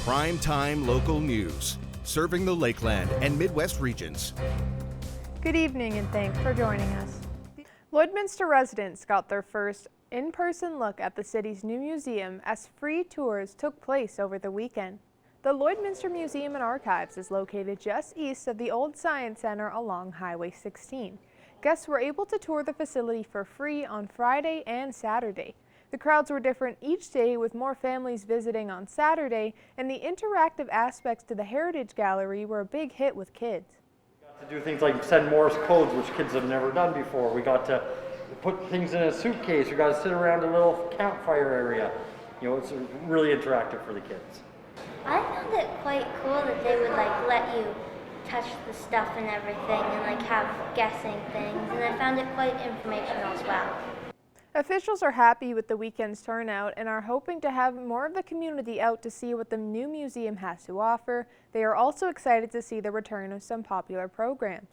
Prime-time local news, serving the Lakeland and Midwest regions. Good evening and thanks for joining us. Lloydminster residents got their first in-person look at the city's new museum as free tours took place over the weekend. The Lloydminster Museum and Archives is located just east of the old Science Center along Highway 16. Guests were able to tour the facility for free on Friday and Saturday. The crowds were different each day, with more families visiting on Saturday, and the interactive aspects to the Heritage Gallery were a big hit with kids. We got to do things like send Morse codes, which kids have never done before. We got to put things in a suitcase. We got to sit around a little campfire area. You know, it's really interactive for the kids. I found it quite cool that they would let you touch the stuff and everything and have guessing things, and I found it quite informational as well. Officials are happy with the weekend's turnout and are hoping to have more of the community out to see what the new museum has to offer. They are also excited to see the return of some popular programs.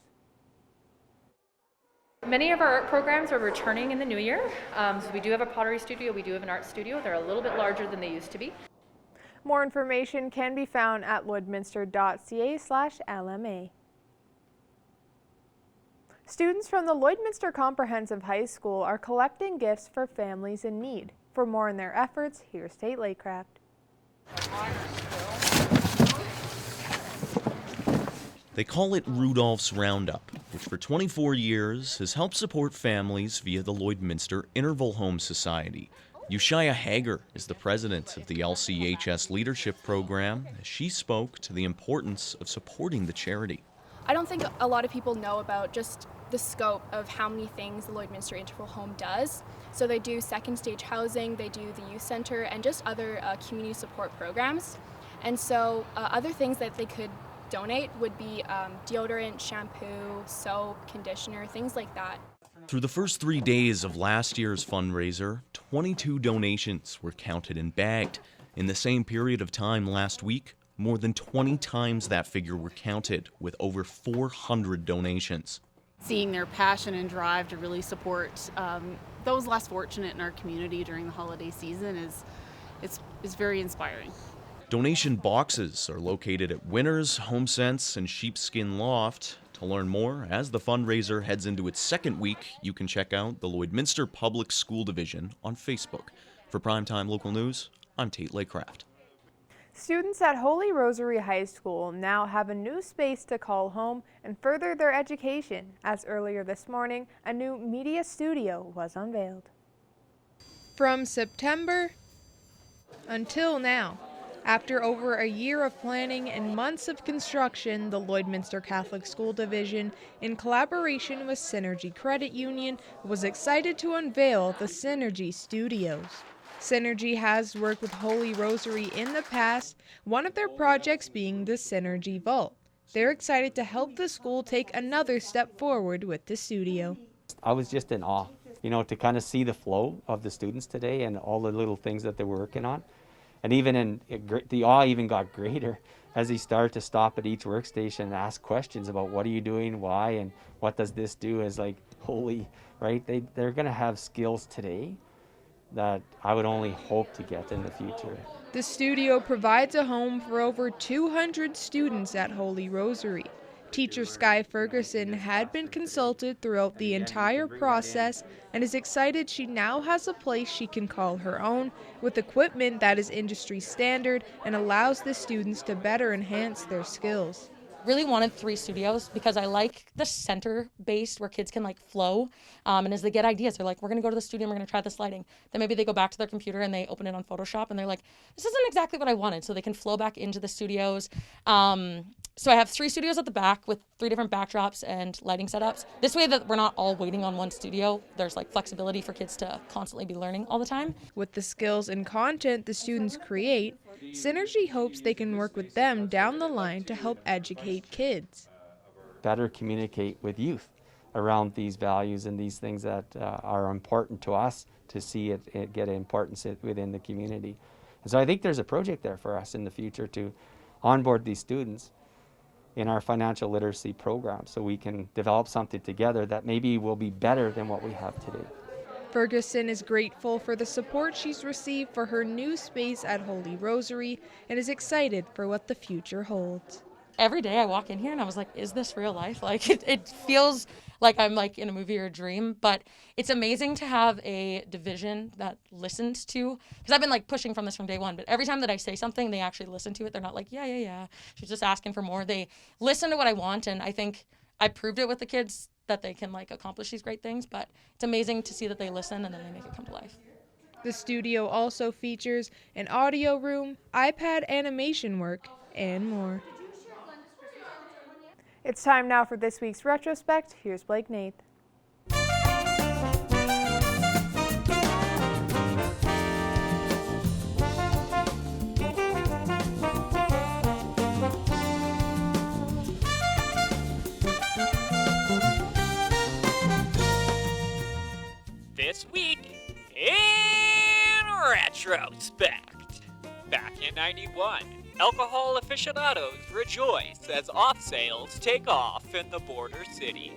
Many of our art programs are returning in the new year. So we do have a pottery studio, we do have an art studio. They're a little bit larger than they used to be. More information can be found at lloydminster.ca/LMA. Students from the Lloydminster Comprehensive High School are collecting gifts for families in need. For more on their efforts, here's Tate Lakecraft. They call it Rudolph's Roundup, which for 24 years has helped support families via the Lloydminster Interval Home Society. Ushaya Hager is the president of the LCHS Leadership Program as she spoke to the importance of supporting the charity. I don't think a lot of people know about just the scope of how many things the Lloydminster Interval Home does. So they do second stage housing, they do the youth center, and just other community support programs. And so other things that they could donate would be deodorant, shampoo, soap, conditioner, things like that. Through the first 3 days of last year's fundraiser, 22 donations were counted and bagged. In the same period of time last week, more than 20 times that figure were counted, with over 400 donations. Seeing their passion and drive to really support those less fortunate in our community during the holiday season is very inspiring. Donation boxes are located at Winners, HomeSense, and Sheepskin Loft. To learn more, as the fundraiser heads into its second week, you can check out the Lloydminster Public School Division on Facebook. For Primetime Local News, I'm Tate Lakecraft. Students at Holy Rosary High School now have a new space to call home and further their education, as earlier this morning, a new media studio was unveiled. From September until now, after over a year of planning and months of construction, the Lloydminster Catholic School Division, in collaboration with Synergy Credit Union, was excited to unveil the Synergy Studios. Synergy has worked with Holy Rosary in the past, one of their projects being the Synergy Vault. They're excited to help the school take another step forward with the studio. I was just in awe, to kind of see the flow of the students today and all the little things that they're working on. And the awe even got greater as he started to stop at each workstation and ask questions about what are you doing, why, and what does this do. Is holy, right? They're going to have skills today that I would only hope to get in the future. The studio provides a home for over 200 students at Holy Rosary. Teacher Skye Ferguson had been consulted throughout the entire process and is excited she now has a place she can call her own, with equipment that is industry standard and allows the students to better enhance their skills. Really wanted 3 studios because I like the center based where kids can flow, and as they get ideas, they're we're going to go to the studio and we're going to try this lighting. Then maybe they go back to their computer and they open it on Photoshop and they're this isn't exactly what I wanted, so they can flow back into the studios. So I have 3 studios at the back with 3 different backdrops and lighting setups. This way that we're not all waiting on one studio. There's flexibility for kids to constantly be learning all the time. With the skills and content the students create, Synergy hopes they can work with them down the line to help educate kids. Better communicate with youth around these values and these things that are important to us to see it get importance within the community. And so I think there's a project there for us in the future to onboard these students in our financial literacy program so we can develop something together that maybe will be better than what we have today. Ferguson is grateful for the support she's received for her new space at Holy Rosary and is excited for what the future holds. Every day I walk in here and I was like, is this real life? Like it feels like I'm like in a movie or a dream, but it's amazing to have a division that listens to, because I've been like pushing from this from day one, but every time that I say something, they actually listen to it. They're not like, yeah. She's just asking for more. They listen to what I want, and I think I proved it with the kids that they can like accomplish these great things, but it's amazing to see that they listen and then they make it come to life. The studio also features an audio room, iPad animation work, and more. It's time now for this week's retrospect. Here's Blake Nath. This week in retrospect. Back in 91, alcohol aficionados rejoice as off sales take off in the border city.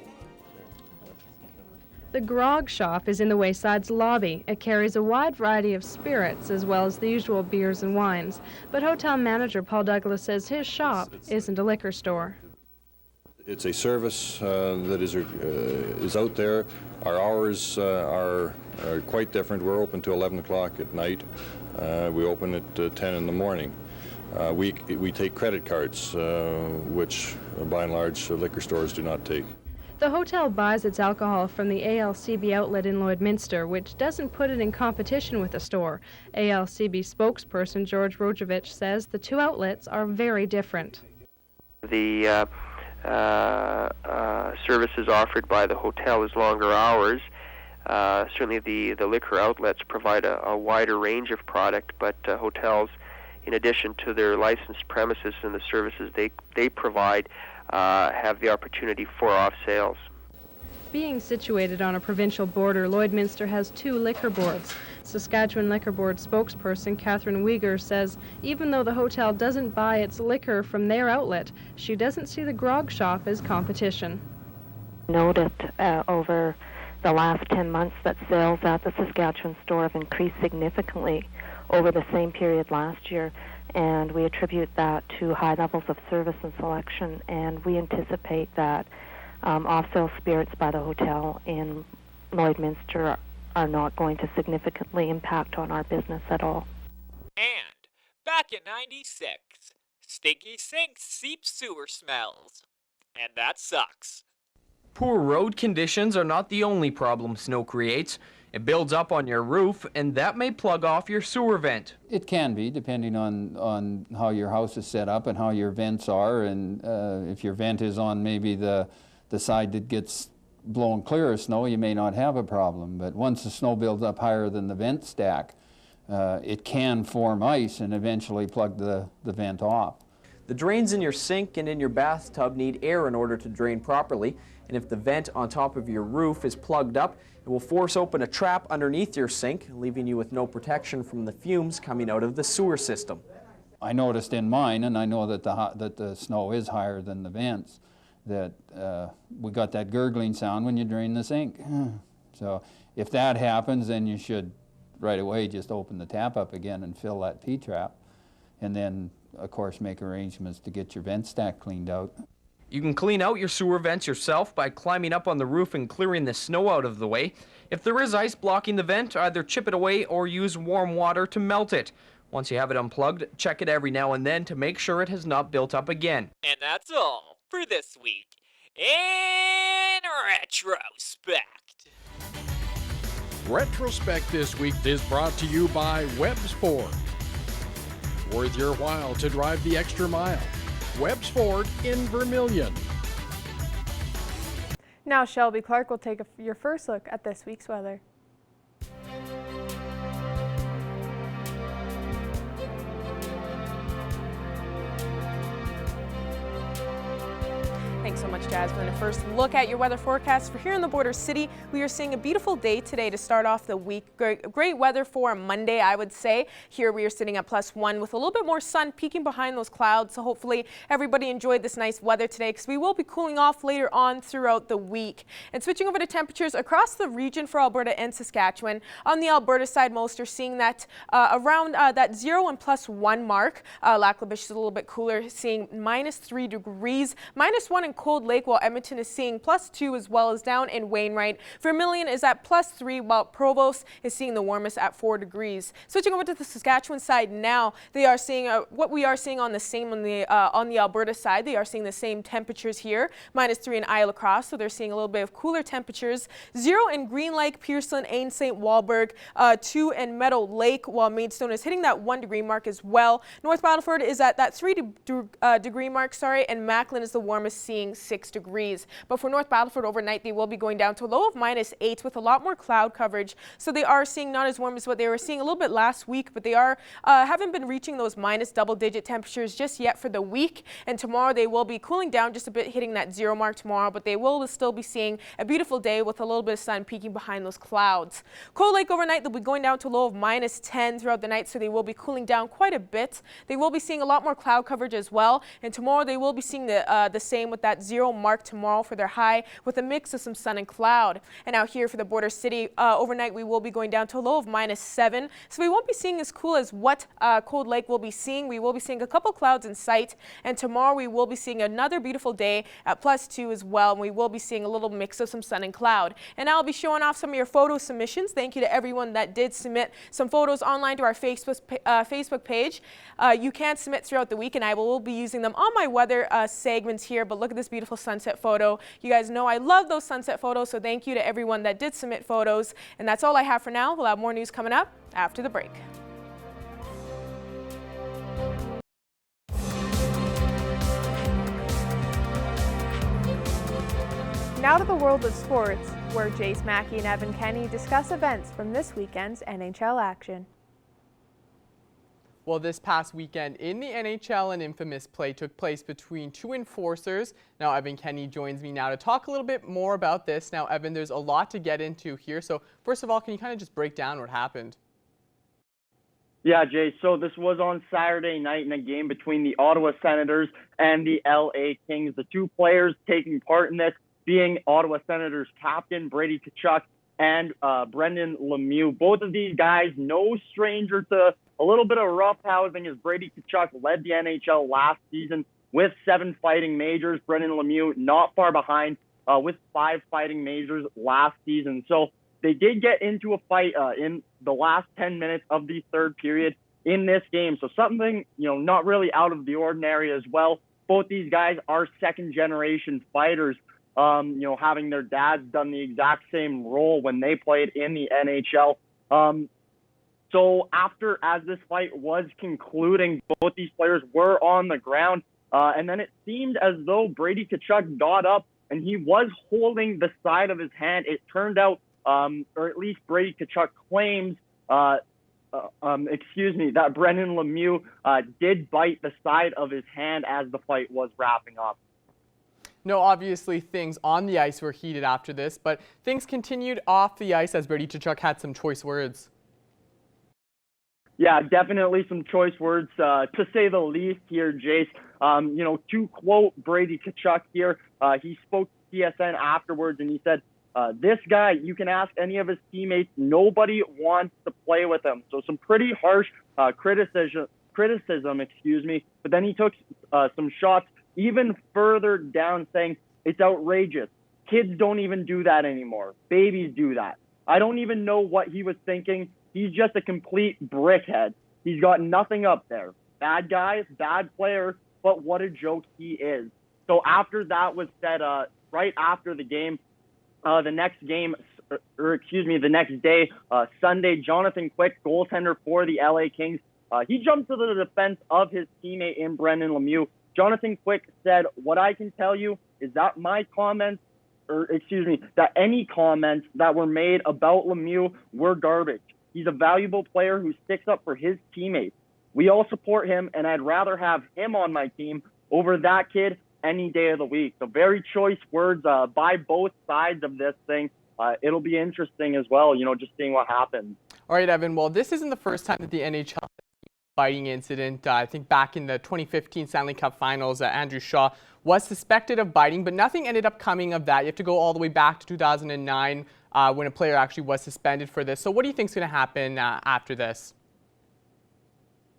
The Grog Shop is in the Wayside's lobby. It carries a wide variety of spirits as well as the usual beers and wines. But hotel manager Paul Douglas says his shop isn't a liquor store. It's a service that is out there. Our hours are quite different. We're open to 11 o'clock at night. We open at 10 in the morning. We take credit cards, which by and large liquor stores do not take. The hotel buys its alcohol from the ALCB outlet in Lloydminster, which doesn't put it in competition with the store. ALCB spokesperson George Rojevich says the two outlets are very different. The services offered by the hotel is longer hours. Certainly the liquor outlets provide a wider range of product, but hotels, in addition to their licensed premises and the services they provide, have the opportunity for off sales. Being situated on a provincial border, Lloydminster has two liquor boards. Saskatchewan Liquor Board spokesperson Catherine Uyghur says even though the hotel doesn't buy its liquor from their outlet, she doesn't see the Grog Shop as competition. Noted over the last 10 months that sales at the Saskatchewan store have increased significantly over the same period last year, and we attribute that to high levels of service and selection, and we anticipate that off-sale spirits by the hotel in Lloydminster are not going to significantly impact on our business at all. And back in 96, stinky sinks seep sewer smells. And that sucks. Poor road conditions are not the only problem snow creates. It builds up on your roof, and that may plug off your sewer vent. It can be, depending on how your house is set up and how your vents are, and if your vent is on maybe the side that gets blown clear of snow, you may not have a problem. But once the snow builds up higher than the vent stack, it can form ice and eventually plug the vent off. The drains in your sink and in your bathtub need air in order to drain properly, and if the vent on top of your roof is plugged up, it will force open a trap underneath your sink, leaving you with no protection from the fumes coming out of the sewer system. I noticed in mine, and I know that the snow is higher than the vents, that we got that gurgling sound when you drain the sink. So if that happens, then you should right away just open the tap up again and fill that P-trap, and then of course make arrangements to get your vent stack cleaned out. You can clean out your sewer vents yourself by climbing up on the roof and clearing the snow out of the way. If there is ice blocking the vent, either chip it away or use warm water to melt it. Once you have it unplugged, check it every now and then to make sure it has not built up again. And that's all for this week in retrospect. Retrospect this week is brought to you by Webb's Ford. Worth your while to drive the extra mile. Webb's Ford in Vermilion. Now Shelby Clark will take your first look at this week's weather. Thanks, Thanks so much, Jasmine. A first look at your weather forecast for here in the border city. We are seeing a beautiful day today to start off the week. Great weather for a Monday, I would say. Here we are sitting at +1 with a little bit more sun peeking behind those clouds. So hopefully everybody enjoyed this nice weather today, because we will be cooling off later on throughout the week. And switching over to temperatures across the region for Alberta and Saskatchewan. On the Alberta side, most are seeing that around that 0 and +1 mark. Lac-La-Biche is a little bit cooler, seeing -3 degrees, -1 in Cold Lake, while Edmonton is seeing +2, as well as down in Wainwright. Vermilion is at +3, while Provost is seeing the warmest at 4 degrees. Switching over to the Saskatchewan side now, they are seeing what we are seeing on the Alberta side. They are seeing the same temperatures here, -3 in Isle Lacrosse, so they're seeing a little bit of cooler temperatures. 0 in Green Lake, Pearson, Ain St. Walburg, 2 in Meadow Lake, while Maidstone is hitting that 1 degree mark as well. North Battleford is at that 3 degree mark, and Macklin is the warmest, seeing 6 degrees. But for North Battleford overnight, they will be going down to a low of -8 with a lot more cloud coverage. So they are seeing not as warm as what they were seeing a little bit last week, but they are haven't been reaching those minus double-digit temperatures just yet for the week. And tomorrow they will be cooling down just a bit, hitting that 0 mark tomorrow, but they will still be seeing a beautiful day with a little bit of sun peeking behind those clouds. Cold Lake overnight, they'll be going down to a low of -10 throughout the night, so they will be cooling down quite a bit. They will be seeing a lot more cloud coverage as well, and tomorrow they will be seeing the same with that 0 mark tomorrow for their high, with a mix of some sun and cloud. And out here for the border city, overnight we will be going down to a low of -7, so we won't be seeing as cool as what Cold Lake will be seeing. We will be seeing a couple clouds in sight, and tomorrow we will be seeing another beautiful day at +2 as well, and we will be seeing a little mix of some sun and cloud. And I'll be showing off some of your photo submissions. Thank you to everyone that did submit some photos online to our Facebook page. You can submit throughout the week, and I will be using them on my weather segments here. But look at this beautiful sunset photo. You guys know I love those sunset photos, so thank you to everyone that did submit photos. And that's all I have for now. We'll have more news coming up after the break. Now to the world of sports, where Jace Mackey and Evan Kenny discuss events from this weekend's NHL action. Well, this past weekend in the NHL, an infamous play took place between two enforcers. Now, Evan Kenny joins me now to talk a little bit more about this. Now, Evan, there's a lot to get into here. So first of all, can you kind of just break down what happened? Yeah, Jay, so this was on Saturday night in a game between the Ottawa Senators and the LA Kings. The two players taking part in this being Ottawa Senators captain Brady Tkachuk and Brendan Lemieux. Both of these guys, no stranger to a little bit of roughhousing, as Brady Tkachuk led the NHL last season with 7 fighting majors. Brendan Lemieux not far behind with 5 fighting majors last season. So they did get into a fight in the last 10 minutes of the third period in this game. So something, not really out of the ordinary as well. Both these guys are second-generation fighters. Having their dads done the exact same role when they played in the NHL. So as this fight was concluding, both these players were on the ground. And then it seemed as though Brady Tkachuk got up and he was holding the side of his hand. It turned out, or at least Brady Tkachuk claims, that Brendan Lemieux did bite the side of his hand as the fight was wrapping up. No, obviously things on the ice were heated after this, but things continued off the ice as Brady Tkachuk had some choice words. Yeah, definitely some choice words, to say the least here, Jace. To quote Brady Tkachuk here, he spoke to CSN afterwards and he said, this guy, you can ask any of his teammates, nobody wants to play with him. So some pretty harsh criticism, but then he took some shots even further down, saying it's outrageous. Kids don't even do that anymore. Babies do that. I don't even know what he was thinking. He's just a complete brickhead. He's got nothing up there. Bad guy, bad player, but what a joke he is. So after that was said, right after the game, the next day, Sunday, Jonathan Quick, goaltender for the LA Kings, he jumped to the defense of his teammate in Brendan Lemieux. Jonathan Quick said, what I can tell you is that that any comments that were made about Lemieux were garbage. He's a valuable player who sticks up for his teammates. We all support him, and I'd rather have him on my team over that kid any day of the week. So very choice words by both sides of this thing. It'll be interesting as well, just seeing what happens. All right, Evan. Well, this isn't the first time that the NHL fighting incident. I think back in the 2015 Stanley Cup Finals, Andrew Shaw was suspected of biting, but nothing ended up coming of that. You have to go all the way back to 2009 when a player actually was suspended for this. So what do you think is going to happen after this?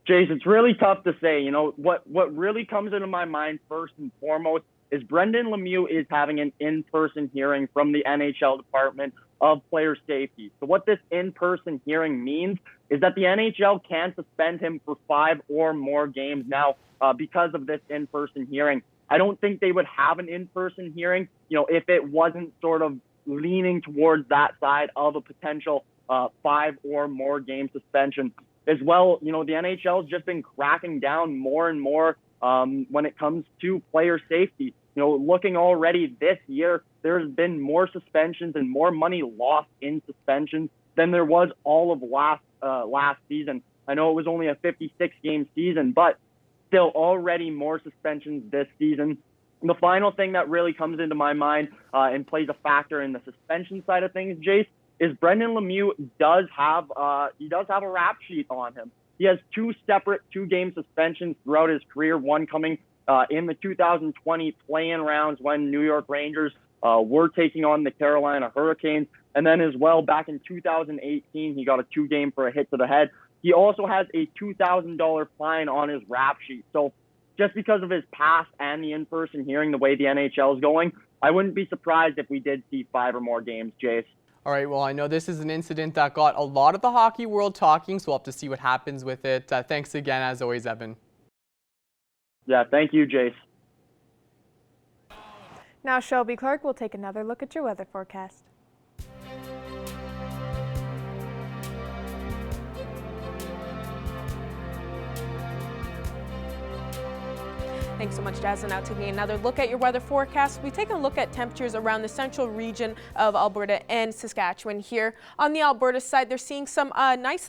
Jace, it's really tough to say. What really comes into my mind first and foremost is Brendan Lemieux is having an in-person hearing from the NHL Department of Player Safety. So what this in-person hearing means is that the NHL can suspend him for 5 or more games now because of this in-person hearing. I don't think they would have an in-person hearing, if it wasn't sort of leaning towards that side of a potential 5 or more game suspension. As well, the NHL has just been cracking down more and more when it comes to player safety. Looking already this year, there's been more suspensions and more money lost in suspensions than there was all of last season. I know it was only a 56-game season, but still already more suspensions this season. And the final thing that really comes into my mind and plays a factor in the suspension side of things, Jace, is Brendan Lemieux does have a rap sheet on him. He has 2 separate 2-game suspensions throughout his career, one coming in the 2020 play-in rounds when New York Rangers were taking on the Carolina Hurricanes. And then as well, back in 2018, he got a 2-game for a hit to the head. He also has a $2,000 fine on his rap sheet. So just because of his past and the in-person hearing, the way the NHL is going, I wouldn't be surprised if we did see 5 or more games, Jace. All right, well, I know this is an incident that got a lot of the hockey world talking, so we'll have to see what happens with it. Thanks again, as always, Evan. Yeah, thank you, Jace. Now Shelby Clark will take another look at your weather forecast. Thanks so much, Jazz. And now taking another look at your weather forecast, we take a look at temperatures around the central region of Alberta and Saskatchewan. Here on the Alberta side, they're seeing some nice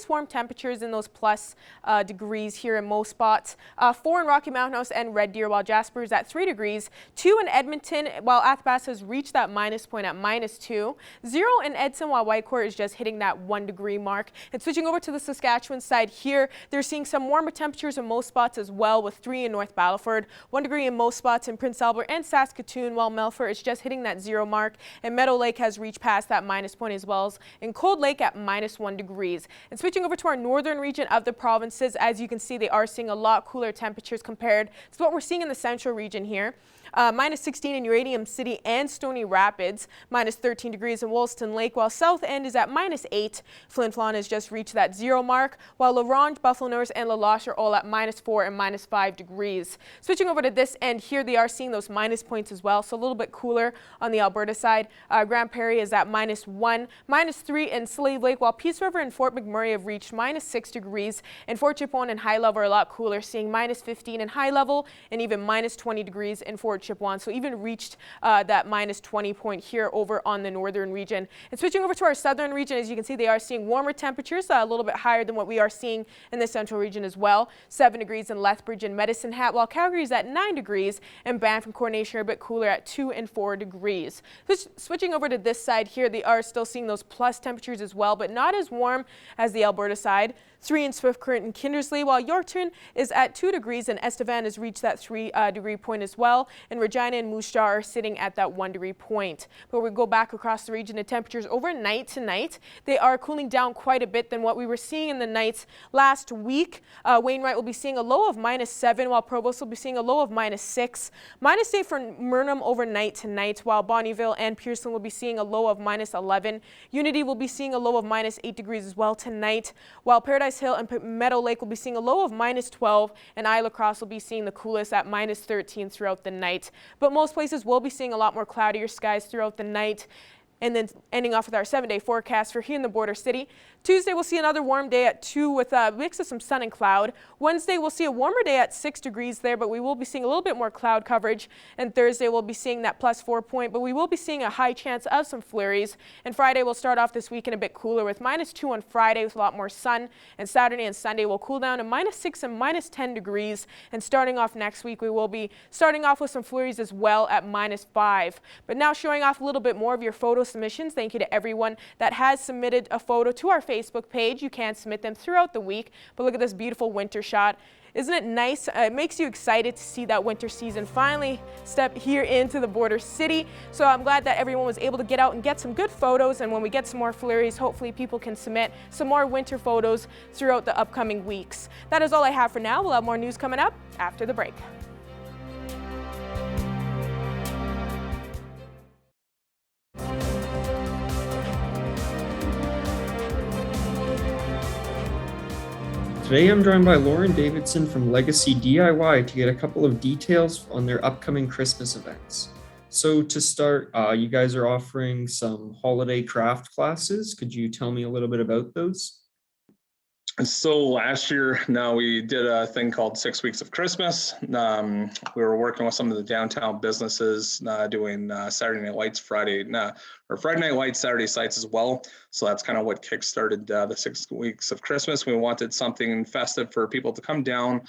warm temperatures in those plus degrees here in most spots. 4 in Rocky Mountain House and Red Deer, while Jasper is at 3 degrees. 2 in Edmonton, while Athabasca has reached that minus point at -2. 0 in Edson, while Whitecourt is just hitting that 1 degree mark. And switching over to the Saskatchewan side here, they're seeing some warmer temperatures in most spots as well, with 3 in North Battleford, 1 degree in most spots in Prince Albert and Saskatoon, while Melfort is just hitting that 0 mark, and Meadow Lake has reached past that minus point as well as in Cold Lake at -1 degrees. And switching over to our northern region of the provinces, as you can see, they are seeing a lot cooler temperatures compared to what we're seeing in the central region here. -16 in Uranium City and Stony Rapids, -13 degrees in Wollaston Lake, while South End is at -8. Flin Flon has just reached that 0 mark, while La Ronge, Buffalo North, and La Loche are all at -4 and -5 degrees. Switching over to this end here, they are seeing those minus points as well, so a little bit cooler on the Alberta side. Grand Prairie is at -1, -3 in Slave Lake, while Peace River and Fort McMurray have reached -6 degrees, and Fort Chipewyan and High Level are a lot cooler, seeing -15 in High Level and even -20 degrees in Fort Chipewyan, so even reached that -20 point here over on the northern region. And switching over to our southern region, as you can see, they are seeing warmer temperatures, a little bit higher than what we are seeing in the central region as well. 7 degrees in Lethbridge and Medicine Hat, while Calgary is at 9 degrees, and Banff and Coronation are a bit cooler at 2 and 4 degrees. Switching over to this side here, they are still seeing those plus temperatures as well, but not as warm as the Alberta side. 3 in Swift Current and Kindersley, while Yorkton is at 2 degrees, and Estevan has reached that 3 degree point as well, and Regina and Moose Jaw are sitting at that 1 degree point. But we go back across the region, the temperatures overnight tonight, they are cooling down quite a bit than what we were seeing in the nights last week. Wainwright will be seeing a low of -7, while Provost will be seeing a low of -6. -8 for Murnum overnight tonight, while Bonnyville and Pearson will be seeing a low of -11. Unity will be seeing a low of -8 degrees as well tonight, while Paradise Hill and Meadow Lake will be seeing a low of -12, and Isla Cross will be seeing the coolest at -13 throughout the night. But most places will be seeing a lot more cloudier skies throughout the night. And then ending off with our 7-day forecast for here in the border city. Tuesday, we'll see another warm day at 2 with a mix of some sun and cloud. Wednesday, we'll see a warmer day at 6 degrees there, but we will be seeing a little bit more cloud coverage. And Thursday, we'll be seeing that +4 point, but we will be seeing a high chance of some flurries. And Friday, we'll start off this weekend a bit cooler with -2 on Friday with a lot more sun. And Saturday and Sunday will cool down to -6 and -10 degrees. And starting off next week, we will be starting off with some flurries as well at -5. But now showing off a little bit more of your photo submissions. Thank you to everyone that has submitted a photo to our Facebook page. You can submit them throughout the week, but look at this beautiful winter shot. Isn't it nice? It makes you excited to see that winter season finally step here into the border city. So I'm glad that everyone was able to get out and get some good photos. And when we get some more flurries, hopefully people can submit some more winter photos throughout the upcoming weeks. That is all I have for now. We'll have more news coming up after the break. Today I'm joined by Lauren Davidson from Legacy DIY to get a couple of details on their upcoming Christmas events. So to start, you guys are offering some holiday craft classes. Could you tell me a little bit about those? So last year, we did a thing called 6 Weeks of Christmas. We were working with some of the downtown businesses, doing Saturday Night Lights, Friday Night Lights, Saturday sites as well. So that's kind of what kickstarted the 6 Weeks of Christmas. We wanted something festive for people to come down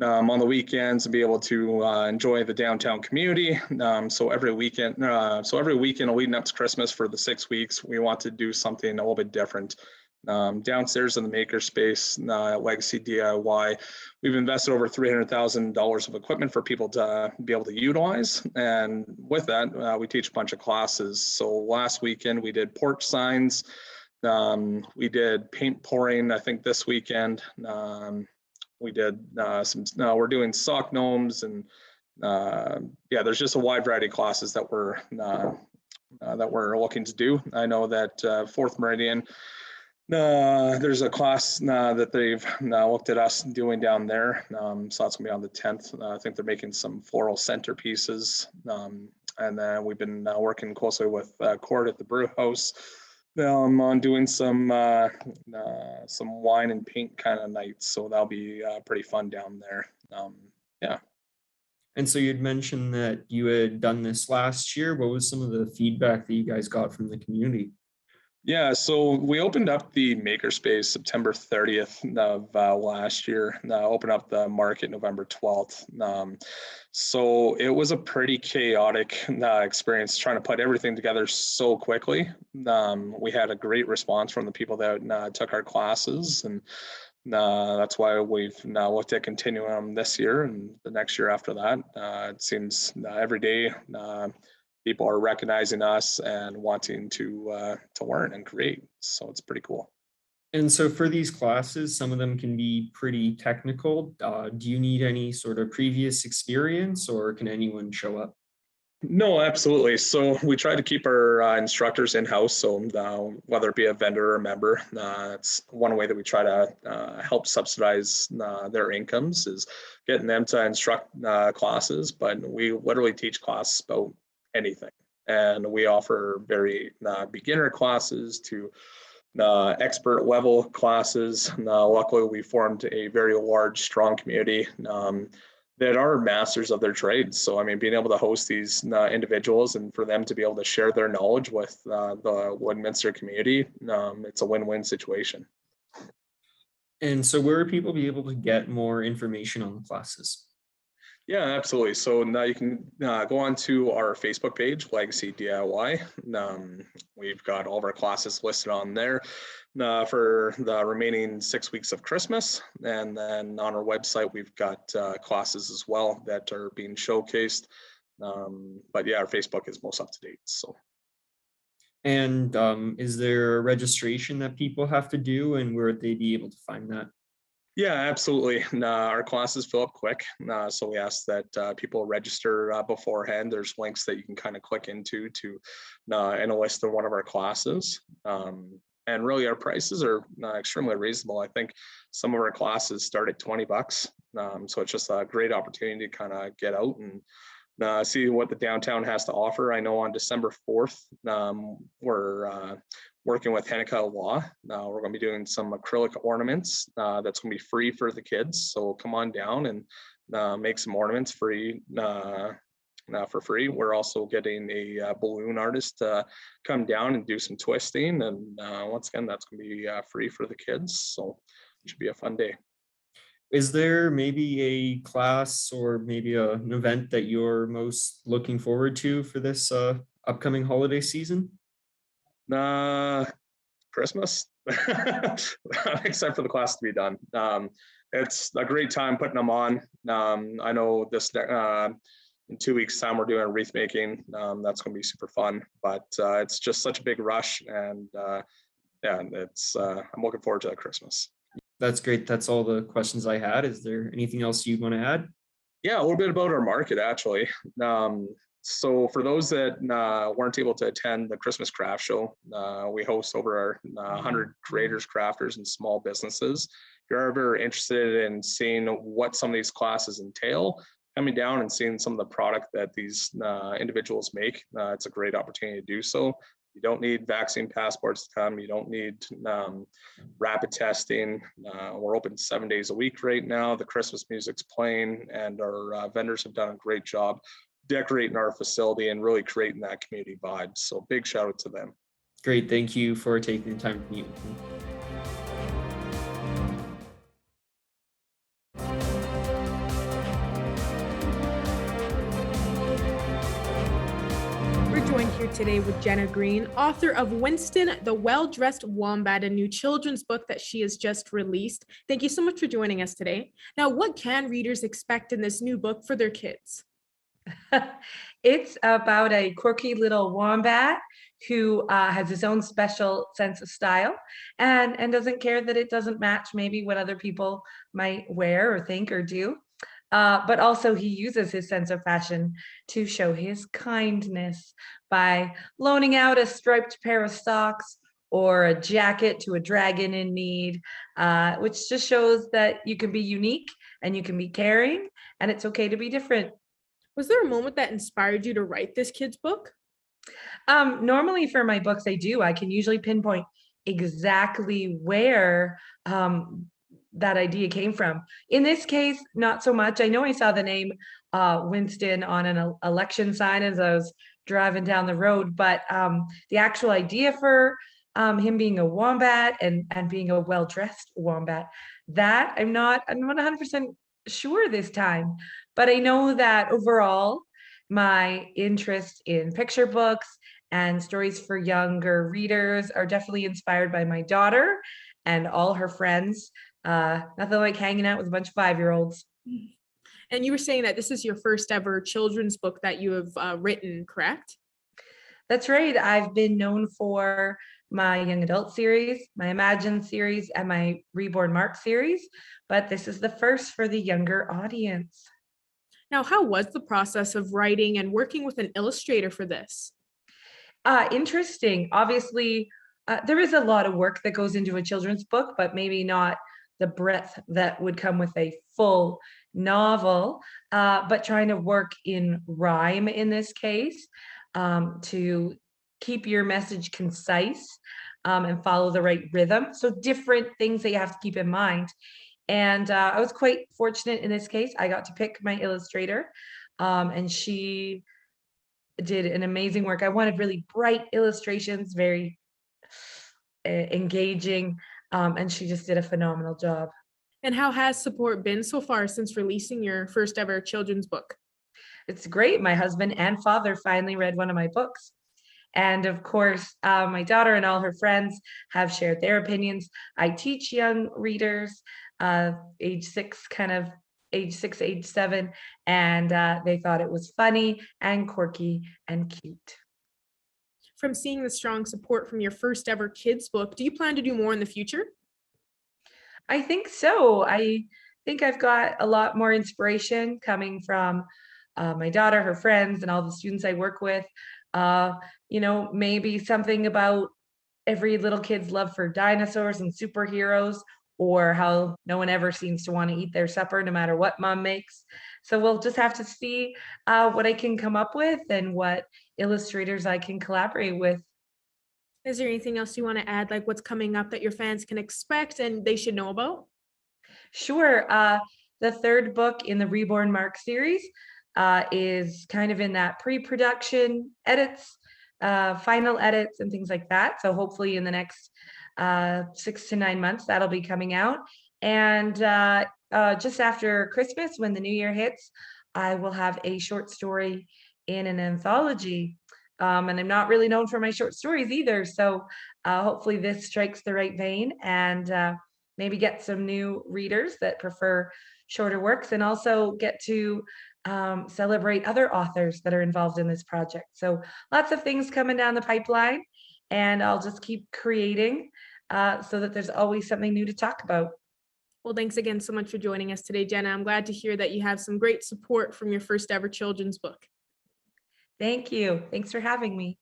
on the weekends and be able to enjoy the downtown community. So every weekend leading up to Christmas for the 6 weeks, we want to do something a little bit different. Downstairs in the makerspace at Legacy DIY, we've invested over $300,000 of equipment for people to be able to utilize. And with that, we teach a bunch of classes. So last weekend we did porch signs. We did paint pouring, I think this weekend. We did we're doing sock gnomes and there's just a wide variety of classes that we're looking to do. I know that Fourth Meridian, there's a class that they've looked at us doing down there. So that's gonna be on the 10th. I think they're making some floral centerpieces. And then we've been working closely with Court at the Brew House on doing some wine and paint kind of nights. So that'll be pretty fun down there. Yeah. And so you'd mentioned that you had done this last year. What was some of the feedback that you guys got from the community? Yeah, so we opened up the makerspace September 30th of last year, opened up the market November 12th. So it was a pretty chaotic experience trying to put everything together so quickly. We had a great response from the people that took our classes, and that's why we've now looked at continuing them this year and the next year after that. It seems every day people are recognizing us and wanting to learn and create. So it's pretty cool. And so for these classes, some of them can be pretty technical. Do you need any sort of previous experience, or can anyone show up? No, absolutely. So we try to keep our instructors in-house. So whether it be a vendor or a member, it's one way that we try to help subsidize their incomes, is getting them to instruct classes. But we literally teach classes about anything, and we offer very beginner classes to expert level classes. Luckily, we formed a very large, strong community that are masters of their trades. So I mean, being able to host these individuals and for them to be able to share their knowledge with the Lloydminster community, it's a win-win situation. And so where would people be able to get more information on the classes? Yeah, absolutely. So now you can go on to our Facebook page, Legacy DIY. We've got all of our classes listed on there for the remaining 6 weeks of Christmas. And then on our website, we've got classes as well that are being showcased. But yeah, our Facebook is most up to date. So. And is there a registration that people have to do, and where would they be able to find that? Yeah, absolutely. Our classes fill up quick, so we ask that people register beforehand. There's links that you can kind of click into to enlist in one of our classes. And really, our prices are extremely reasonable. I think some of our classes start at $20, so it's just a great opportunity to kind of get out and see what the downtown has to offer. I know on December 4th, we're working with Henniker Law. We're going to be doing some acrylic ornaments that's going to be free for the kids. So come on down and make some ornaments free. For free. We're also getting a balloon artist to come down and do some twisting, and once again, that's going to be free for the kids. So it should be a fun day. Is there maybe a class or maybe an event that you're most looking forward to for this upcoming holiday season? Christmas, except for the class to be done. It's a great time putting them on. I know this in 2 weeks' time we're doing wreath making. That's going to be super fun, but it's just such a big rush, and yeah, it's I'm looking forward to Christmas. That's great. That's all the questions I had. Is there anything else you want to add? Yeah, a little bit about our market, actually. So for those that weren't able to attend the Christmas craft show, we host over 100 creators, crafters, and small businesses. If you're ever interested in seeing what some of these classes entail, coming down and seeing some of the product that these individuals make, it's a great opportunity to do so. You don't need vaccine passports to come. You don't need rapid testing. We're open 7 days a week right now. The Christmas music's playing, and our vendors have done a great job decorating our facility and really creating that community vibe. So big shout out to them. Great. Thank you for taking the time to meet with me. We're joined here today with Jenna Green, author of Winston, the Well-Dressed Wombat, a new children's book that she has just released. Thank you so much for joining us today. Now, what can readers expect in this new book for their kids? It's about a quirky little wombat who has his own special sense of style and doesn't care that it doesn't match maybe what other people might wear or think or do. But also he uses his sense of fashion to show his kindness by loaning out a striped pair of socks or a jacket to a dragon in need, which just shows that you can be unique and you can be caring and it's okay to be different. Was there a moment that inspired you to write this kid's book? Normally for my books, I do. I can usually pinpoint exactly where that idea came from. In this case, not so much. I know I saw the name Winston on an election sign as I was driving down the road, but the actual idea for him being a wombat and being a well-dressed wombat, that I'm not 100% sure this time. But I know that overall, my interest in picture books and stories for younger readers are definitely inspired by my daughter and all her friends. Nothing like hanging out with a bunch of 5-year-olds. And you were saying that this is your first ever children's book that you have written, correct? That's right. I've been known for my young adult series, my Imagine series, and my Reborn Mark series, but this is the first for the younger audience. Now, how was the process of writing and working with an illustrator for this? Interesting. Obviously, there is a lot of work that goes into a children's book, but maybe not the breadth that would come with a full novel, but trying to work in rhyme in this case to keep your message concise and follow the right rhythm. So different things that you have to keep in mind. And I was quite fortunate in this case. I got to pick my illustrator and she did an amazing work. I wanted really bright illustrations, very engaging, and she just did a phenomenal job. And how has support been so far since releasing your first ever children's book? It's great. My husband and father finally read one of my books. And of course, my daughter and all her friends have shared their opinions. I teach young readers, age 6, age 7, and they thought it was funny and quirky and cute. From seeing the strong support from your first ever kids book, do you plan to do more in the future? I think so. I think I've got a lot more inspiration coming from my daughter, her friends, and all the students I work with. Maybe something about every little kid's love for dinosaurs and superheroes, or how no one ever seems to want to eat their supper no matter what mom makes. So we'll just have to see what I can come up with and what illustrators I can collaborate with. Is there anything else you want to add, like what's coming up that your fans can expect and they should know about? Sure. The third book in the Reborn Mark series is kind of in that pre-production edits, final edits and things like that. So hopefully in the next 6 to 9 months, that'll be coming out. And just after Christmas, when the new year hits, I will have a short story in an anthology. And I'm not really known for my short stories either. So hopefully this strikes the right vein and maybe get some new readers that prefer shorter works, and also get to celebrate other authors that are involved in this project. So lots of things coming down the pipeline, and I'll just keep creating so that there's always something new to talk about. Well, thanks again so much for joining us today, Jenna. I'm glad to hear that you have some great support from your first ever children's book. Thank you. Thanks for having me.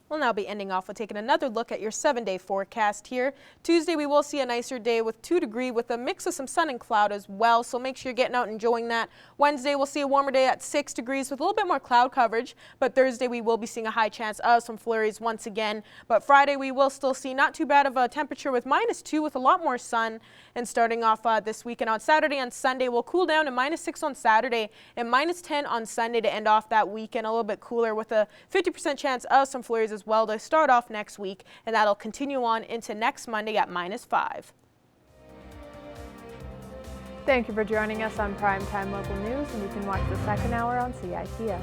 We'll now be ending off with taking another look at your 7-day forecast here. Tuesday, we will see a nicer day with 2 degrees with a mix of some sun and cloud as well, so make sure you're getting out and enjoying that. Wednesday, we'll see a warmer day at 6 degrees with a little bit more cloud coverage, but Thursday, we will be seeing a high chance of some flurries once again. But Friday, we will still see not too bad of a temperature with -2 with a lot more sun. And starting off this weekend on Saturday and Sunday, we'll cool down to -6 on Saturday and -10 on Sunday to end off that weekend, a little bit cooler with a 50% chance of some flurries as well to start off next week, and that'll continue on into next Monday at -5. Thank you for joining us on Primetime Local News, and you can watch the second hour on CITL.